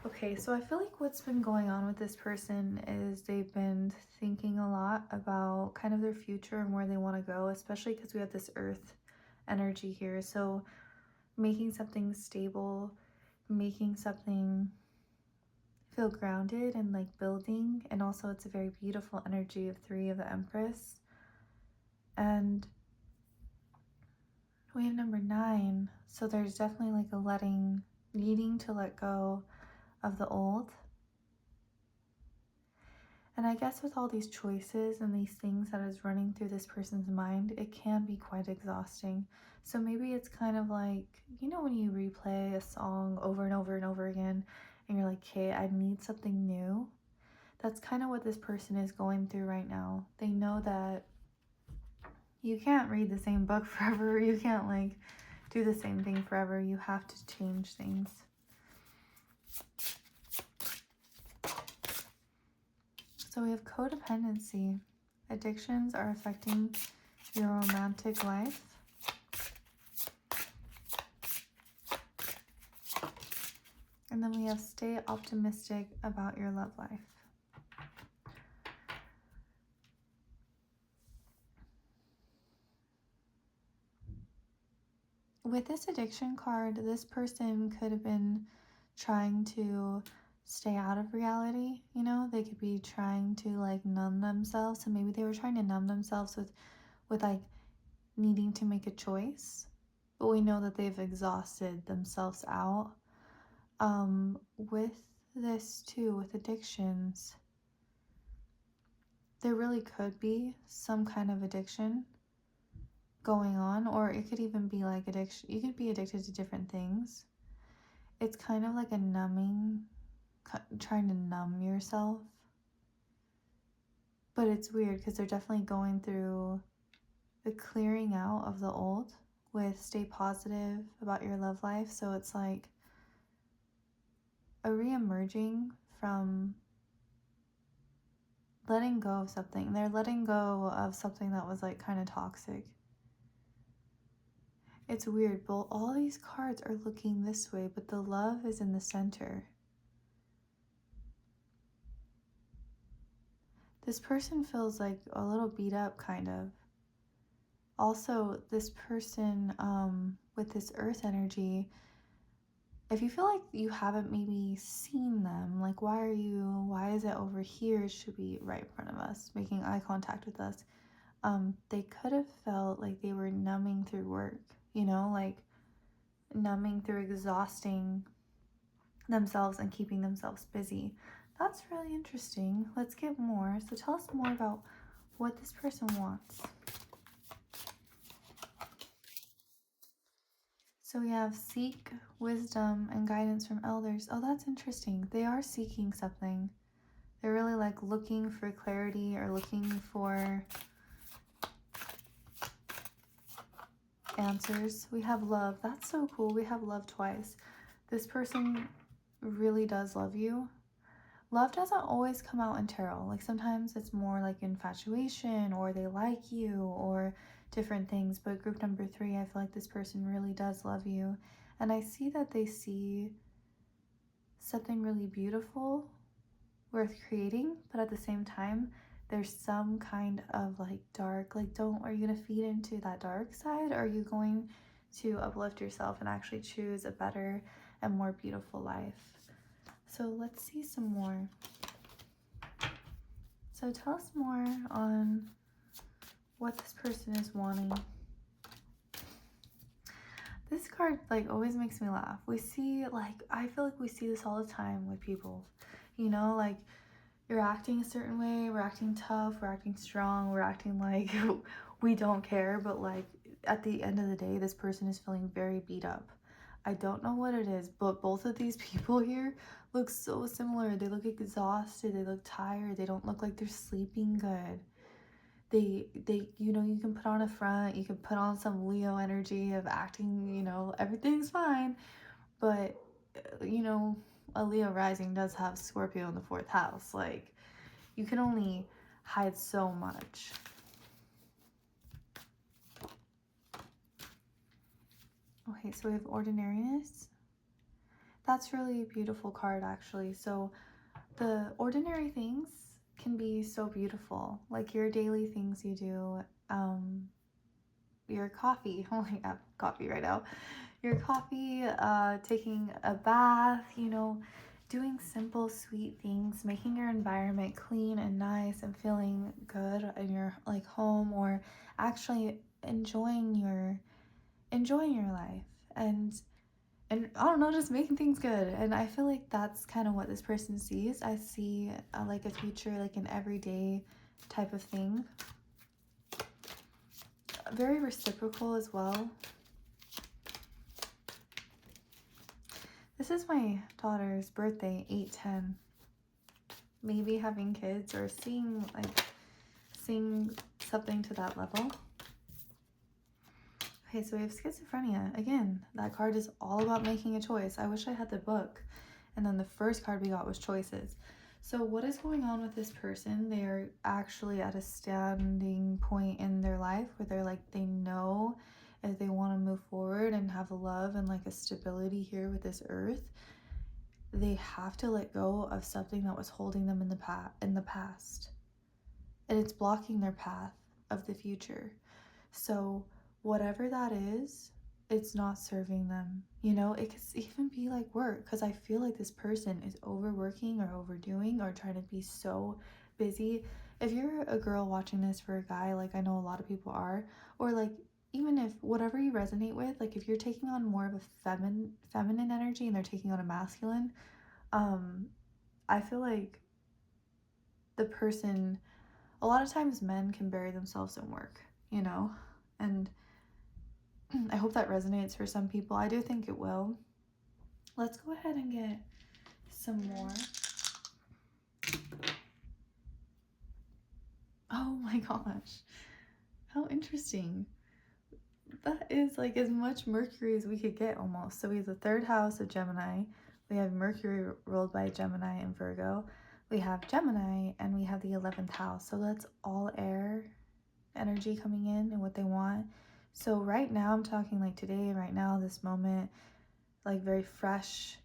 Okay, so I feel like what's been going on with this person is they've been thinking a lot about kind of their future and where they want to go, especially because we have this earth energy here. So making something stable, making something feel grounded, and like building. And also it's a very beautiful energy of 3 of the Empress. And we have number 9. So there's definitely like a needing to let go of the old. And I guess with all these choices and these things that is running through this person's mind, it can be quite exhausting. So maybe it's kind of like, you know, when you replay a song over and over and over again, and you're like, okay, I need something new. That's kind of what this person is going through right now. They know that you can't read the same book forever. You can't like do the same thing forever. You have to change things. So we have codependency. Addictions are affecting your romantic life. And then we have stay optimistic about your love life. With this addiction card, this person could have been trying to stay out of reality, you know? They could be trying to like numb themselves. So maybe they were trying to numb themselves with like needing to make a choice. But we know that they've exhausted themselves out. With this too, with addictions, there really could be some kind of addiction going on, or it could even be like addiction. You could be addicted to different things. It's kind of like a numbing, trying to numb yourself. But it's weird because they're definitely going through the clearing out of the old with stay positive about your love life. So it's like a re-emerging from letting go of something. They're letting go of something that was like kind of toxic. It's weird, but all these cards are looking this way, but the love is in the center. This person feels like a little beat up, kind of. Also, this person with this earth energy, if you feel like you haven't maybe seen them, like why is it over here? It should be right in front of us, making eye contact with us. They could have felt like they were numbing through work, you know, like numbing through exhausting themselves and keeping themselves busy. That's really interesting. Let's get more. So tell us more about what this person wants. So we have seek wisdom and guidance from elders. Oh, that's interesting. They are seeking something. They're really like looking for clarity or looking for answers. We have love. That's so cool. We have love twice. This person really does love you. Love doesn't always come out in tarot. Like sometimes it's more like infatuation or they like you or different things. But group number 3, I feel like this person really does love you. And I see that they see something really beautiful worth creating, but at the same time, there's some kind of like dark, like are you gonna feed into that dark side? Or are you going to uplift yourself and actually choose a better and more beautiful life? So let's see some more. So tell us more on what this person is wanting. This card like always makes me laugh. We see like, I feel like we see this all the time with people, you know, like you're acting a certain way, we're acting tough, we're acting strong, we're acting like we don't care, but like at the end of the day, this person is feeling very beat up. I don't know what it is, but both of these people here look so similar. They look exhausted, they look tired, they don't look like they're sleeping good. They you know, you can put on a front, you can put on some Leo energy of acting, you know, everything's fine, but you know, a Leo rising does have Scorpio in the 4th house. Like you can only hide so much. Okay, so we have ordinariness. That's really a beautiful card actually. So the ordinary things can be so beautiful, like your daily things you do, your coffee. Oh, I have coffee right now. Your coffee, taking a bath, you know, doing simple, sweet things, making your environment clean and nice and feeling good in your like home, or actually enjoying your life and I don't know, just making things good. And I feel like that's kind of what this person sees. I see like a future, like an everyday type of thing. Very reciprocal as well. This is my daughter's birthday, 8/10. Maybe having kids or seeing something to that level. Okay, so we have schizophrenia. Again, that card is all about making a choice. I wish I had the book. And then the first card we got was choices. So what is going on with this person? They're actually at a standing point in their life where they're like, they know if they want to move forward and have love and like a stability here with this earth, they have to let go of something that was holding them in the past. And it's blocking their path of the future. So whatever that is, it's not serving them. You know, it could even be like work, because I feel like this person is overworking or overdoing or trying to be so busy. If you're a girl watching this for a guy, like I know a lot of people are, or like even if whatever you resonate with, like if you're taking on more of a feminine energy and they're taking on a masculine, I feel like the person, a lot of times men can bury themselves in work, you know, and I hope that resonates for some people. I do think it will. Let's go ahead and get some more. Oh my gosh. How interesting. That is like as much Mercury as we could get almost. So we have the 3rd house of Gemini. We have Mercury ruled by Gemini and Virgo. We have Gemini and we have the 11th house. So that's all air energy coming in and what they want. So right now, I'm talking like today, right now, this moment, like very fresh.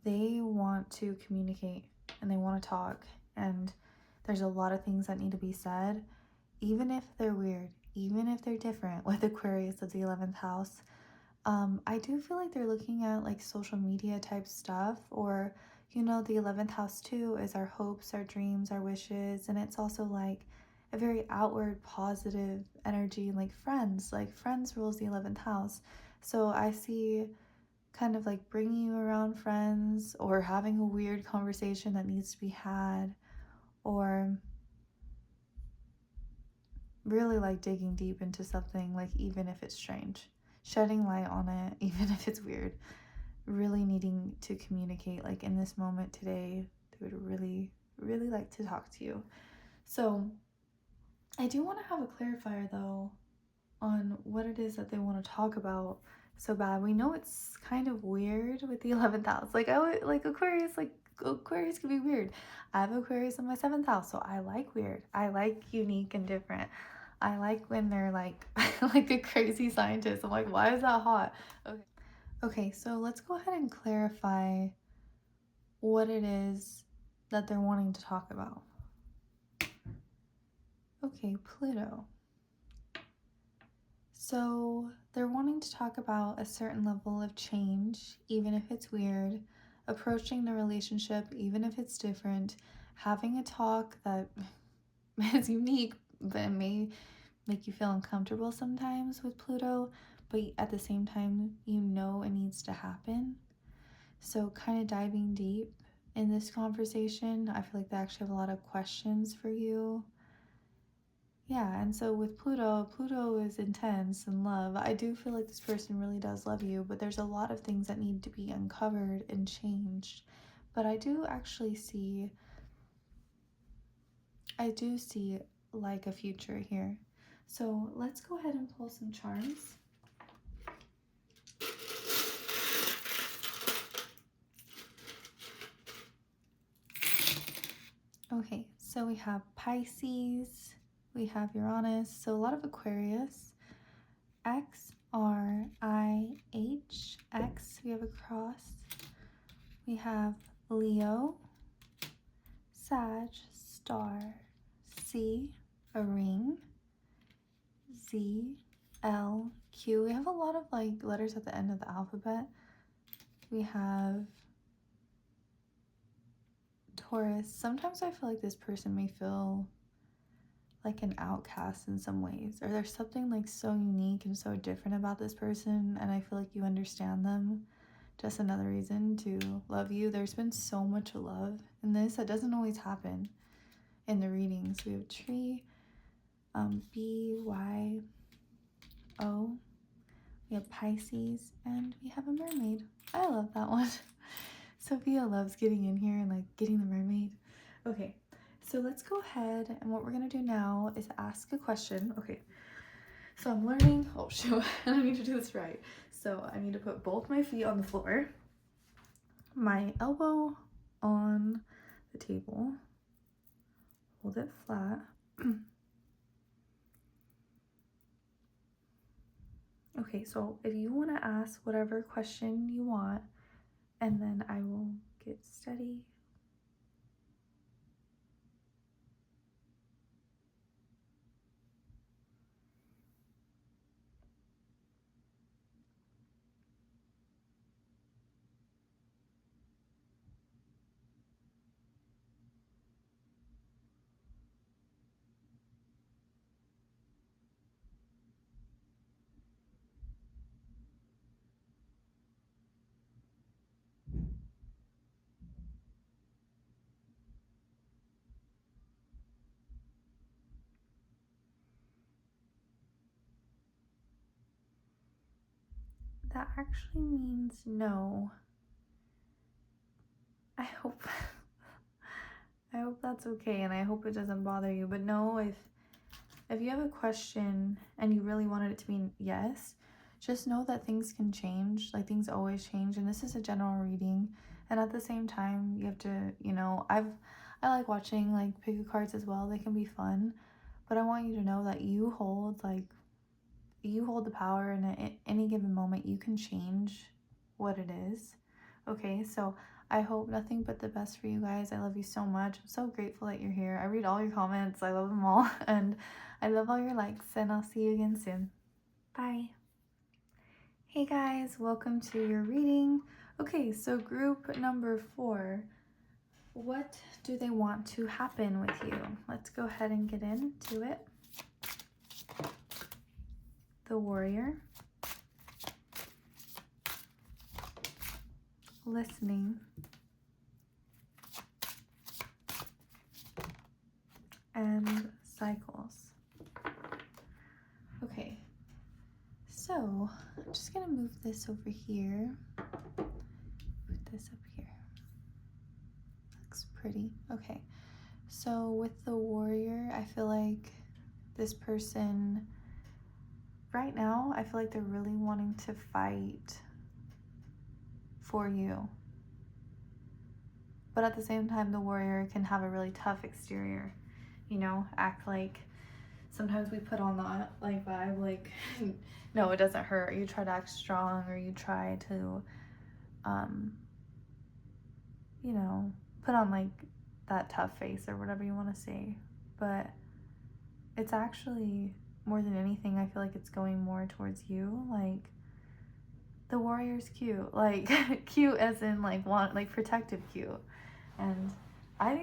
They want to communicate and they want to talk, and there's a lot of things that need to be said, even if they're weird, even if they're different with Aquarius of the 11th house. I do feel like they're looking at like social media type stuff, or you know, the 11th house too is our hopes, our dreams, our wishes, and it's also like a very outward positive energy, like friends rules the 11th house. So I see kind of like bringing you around friends, or having a weird conversation that needs to be had, or really like digging deep into something, like even if it's strange, shedding light on it, even if it's weird, really needing to communicate. Like in this moment today, they would really, really like to talk to you. So I do want to have a clarifier though on what it is that they want to talk about so bad. We know it's kind of weird with the 11th house. Like Aquarius can be weird. I have Aquarius in my 7th house, so I like weird. I like unique and different. I like when they're like like a crazy scientist. I'm like, why is that hot? Okay, so let's go ahead and clarify what it is that they're wanting to talk about. Okay, Pluto. So they're wanting to talk about a certain level of change, even if it's weird, approaching the relationship, even if it's different, having a talk that is unique, but it may make you feel uncomfortable sometimes with Pluto, but at the same time, you know it needs to happen. So kind of diving deep in this conversation, I feel like they actually have a lot of questions for you. Yeah, and so with Pluto is intense and love. I do feel like this person really does love you, but there's a lot of things that need to be uncovered and changed. But I do see like a future here. So let's go ahead and pull some charms. Okay, so we have Pisces, we have Uranus, so a lot of Aquarius. X, R, I, H, X, we have a cross. We have Leo, Sag, star, C, a ring, Z, L, Q. We have a lot of like letters at the end of the alphabet. We have Taurus. Sometimes I feel like this person may feel like an outcast in some ways, or there's something like so unique and so different about this person, and I feel like you understand them. Just another reason to love you. There's been so much love in this that doesn't always happen in the readings. We have tree, B, Y, O. We have Pisces, and we have a mermaid. I love that one. Sophia loves getting in here and like getting the mermaid. Okay, so let's go ahead, and what we're gonna do now is ask a question. Okay, so I'm learning. Oh shoot, I need to do this right. So I need to put both my feet on the floor, my elbow on the table, hold it flat. Okay, so if you want to ask whatever question you want, and then I will get steady. That actually means no. I hope I hope that's okay, and I hope it doesn't bother you. But no, if you have a question and you really wanted it to be yes, just know that things can change. Like things always change, and this is a general reading. And at the same time, you have to, I like watching like pick a cards as well. They can be fun, but I want you to know that you hold the power, and at any given moment you can change what it is. Okay, so I hope nothing but the best for you guys. I love you so much. I'm so grateful that you're here. I read all your comments. I love them all. And I love all your likes. And I'll see you again soon. Bye. Hey guys, welcome to your reading. Okay, so group number 4. What do they want to happen with you? Let's go ahead and get into it. The Warrior. Listening. And cycles. Okay, so I'm just gonna move this over here. Put this up here. Looks pretty. Okay, so with the Warrior, I feel like this person right now, I feel like they're really wanting to fight for you. But at the same time, the Warrior can have a really tough exterior, you know, act like sometimes we put on that like vibe, like no, it doesn't hurt. You try to act strong, or you try to you know, put on like that tough face or whatever you want to say. But it's actually, more than anything, I feel like it's going more towards you. Like, the Warrior's cute, like cute as in like protective cute. And I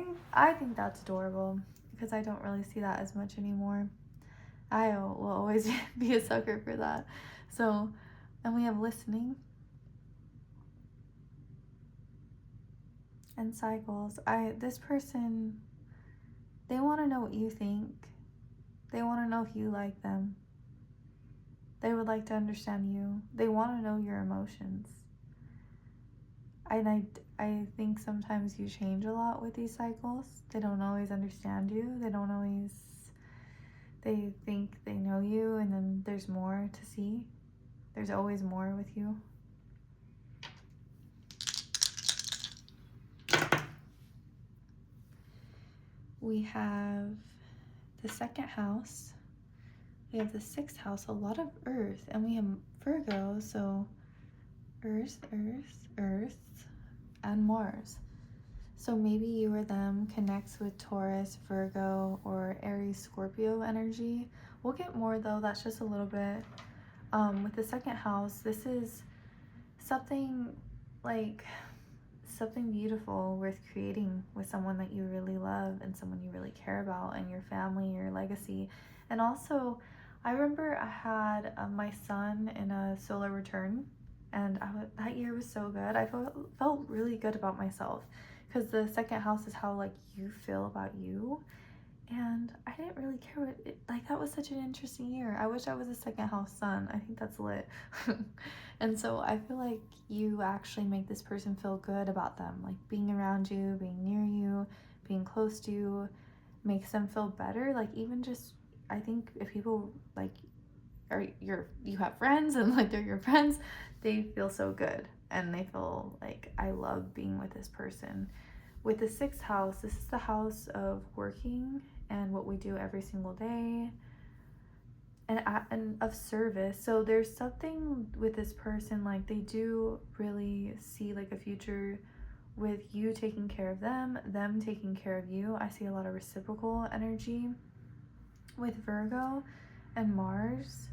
think that's adorable, because I don't really see that as much anymore. I will always be a sucker for that. So, and we have listening and cycles. This person, they want to know what you think. They want to know if you like them. They would like to understand you. They want to know your emotions. And I think sometimes you change a lot with these cycles. They don't always understand you. They think they know you, and then there's more to see. There's always more with you. We have the second house. We have the sixth house, a lot of earth, and we have Virgo, so earth, and Mars. So maybe you or them connects with Taurus, Virgo, or Aries, Scorpio energy. We'll get more though, that's just a little bit. With the second house, this is something beautiful worth creating with someone that you really love and someone you really care about, and your family, your legacy. And also, I remember I had my son in a solar return, and that year was so good. I felt really good about myself, because the second house is how like you feel about you. And I didn't really care what that was such an interesting year. I wish I was a second house sun. I think that's lit. And so I feel like you actually make this person feel good about them, like being around you, being near you, being close to you, makes them feel better. Like, even just, I think if people like you have friends and like they're your friends, they feel so good and they feel like, I love being with this person. With the sixth house, this is the house of working and what we do every single day, and of service. So there's something with this person, like they do really see like a future with you taking care of them taking care of you. I see a lot of reciprocal energy with Virgo and Mars.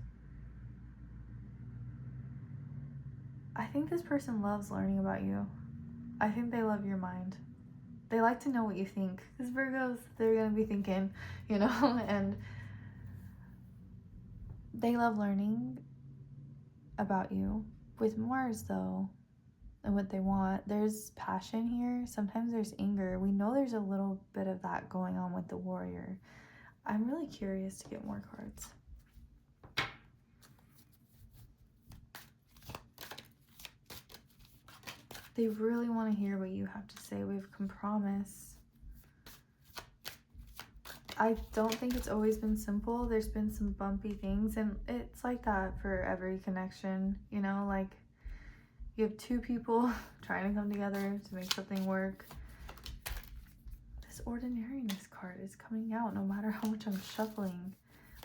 I think this person loves learning about you. I think they love your mind. They like to know what you think, because Virgos, they're going to be thinking, you know, and they love learning about you. With Mars, though, and what they want, there's passion here. Sometimes there's anger. We know there's a little bit of that going on with the Warrior. I'm really curious to get more cards. They really want to hear what you have to say. We've compromise. I don't think it's always been simple. There's been some bumpy things, and it's like that for every connection, you know, like you have two people trying to come together to make something work. This ordinariness card is coming out no matter how much I'm shuffling,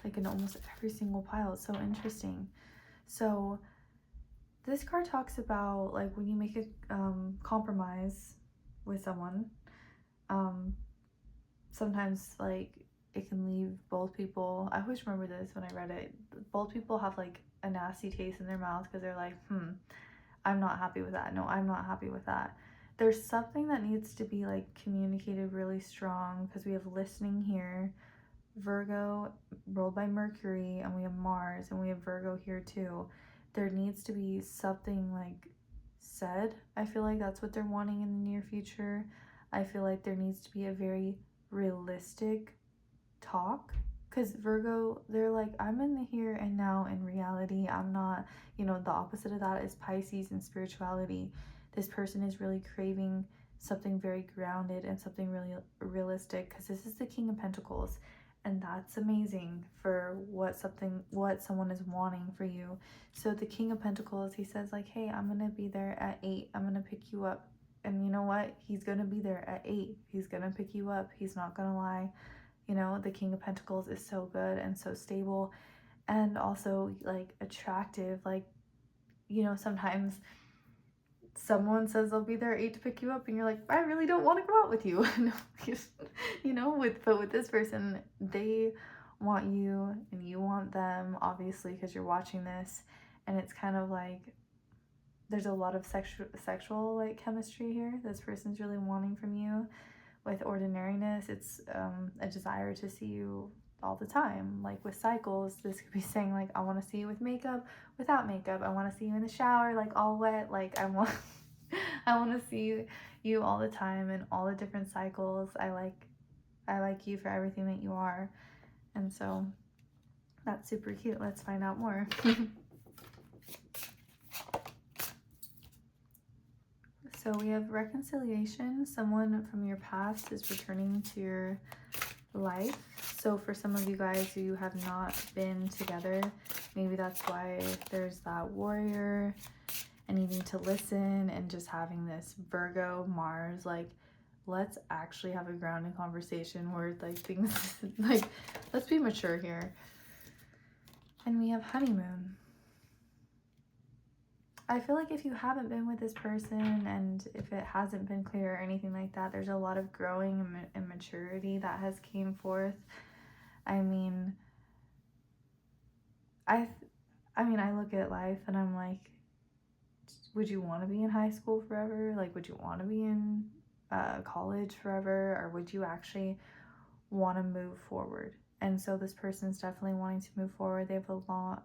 like in almost every single pile. It's so interesting. So this card talks about like when you make a compromise with someone, sometimes like it can leave both people. I always remember this when I read it. Both people have like a nasty taste in their mouth, because they're like, I'm not happy with that. No, I'm not happy with that. there's something that needs to be like communicated really strong, because we have listening here, Virgo ruled by Mercury, and we have Mars, and we have Virgo here too. There needs to be something like said. I feel like that's what they're wanting in the near future. I feel like there needs to be a very realistic talk, because Virgo, they're like, I'm in the here and now in reality. I'm not, the opposite of that is Pisces and spirituality. This person is really craving something very grounded and something really realistic, because this is the King of Pentacles, and that's amazing for what someone is wanting for you. So the King of Pentacles, he says like, hey, I'm gonna be there at 8, I'm gonna pick you up. And you know what, he's gonna be there at 8, he's gonna pick you up, he's not gonna lie. The King of Pentacles is so good and so stable, and also like attractive. Like, sometimes someone says they'll be there at 8 to pick you up, and you're like, I really don't want to go out with you. But with this person, they want you and you want them, obviously, because you're watching this, and it's kind of like there's a lot of sexual like chemistry here. This person's really wanting from you. With ordinariness, it's a desire to see you all the time. Like with cycles, this could be saying like, I want to see you with makeup, without makeup. I want to see you in the shower, like all wet. Like I want to see you all the time in all the different cycles. I like you for everything that you are. And so that's super cute. Let's find out more. So we have reconciliation. Someone from your past is returning to your life. So for some of you guys who have not been together, maybe that's why there's that warrior and needing to listen, and just having this Virgo Mars, like, let's actually have a grounding conversation where like things like, let's be mature here. And we have honeymoon. I feel like if you haven't been with this person, and if it hasn't been clear or anything like that, there's a lot of growing and maturity that has came forth. I mean, I look at life and I'm like, would you want to be in high school forever? Like, would you want to be in college forever? Or would you actually want to move forward? And so this person's definitely wanting to move forward. They have a lot,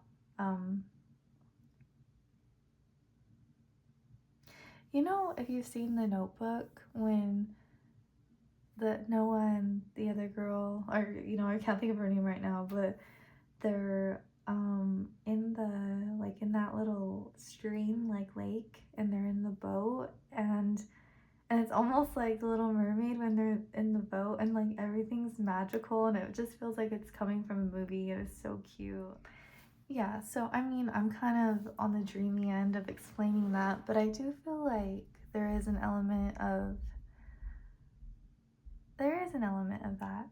if you've seen The Notebook, when Noah and the other girl, or I can't think of her name right now, but they're in that little stream, like lake, and they're in the boat, and it's almost like the Little Mermaid when they're in the boat, and like everything's magical, and it just feels like it's coming from a movie, and it's so cute. Yeah, so I'm kind of on the dreamy end of explaining that, but I do feel like there is an element of that.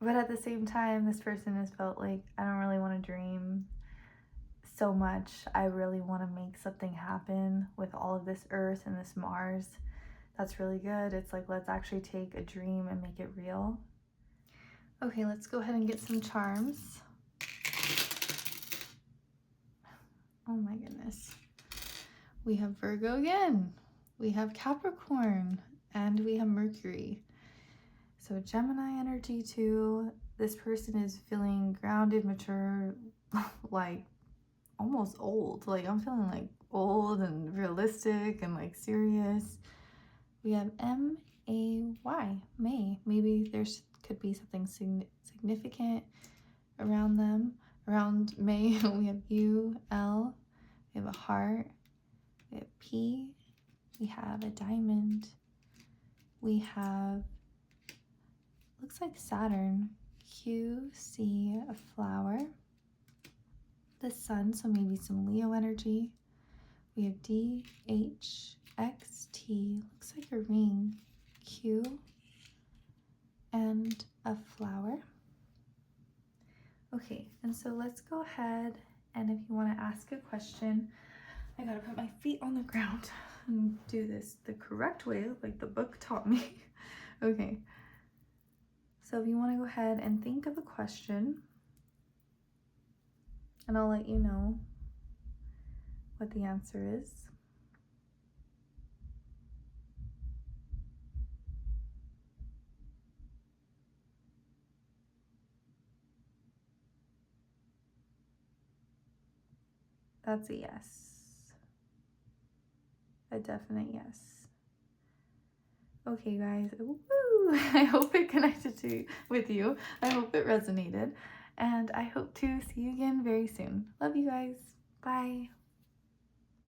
But at the same time, this person has felt like, I don't really want to dream so much. I really want to make something happen with all of this Earth and this Mars. That's really good. It's like, let's actually take a dream and make it real. Okay, let's go ahead and get some charms. Oh my goodness. We have Virgo again. We have Capricorn, and we have Mercury. So Gemini energy too. This person is feeling grounded, mature, like almost old. Like I'm feeling like old and realistic and like serious. We have M-A-Y, May. Maybe there's could be something significant around them. Around May, we have U-L. We have a heart. We have P. We have a diamond. We have, looks like Saturn. Q, C, a flower. The sun, so maybe some Leo energy. We have D, H, X, T, looks like a ring. Q, and a flower. Okay, and so let's go ahead, and if you want to ask a question, I gotta put my feet on the ground and do this the correct way, like the book taught me. Okay, so if you want to go ahead and think of a question, and I'll let you know what the answer is. That's a yes. A definite yes. Okay, guys. Woo! I hope it connected with you. I hope it resonated. And I hope to see you again very soon. Love you guys. Bye.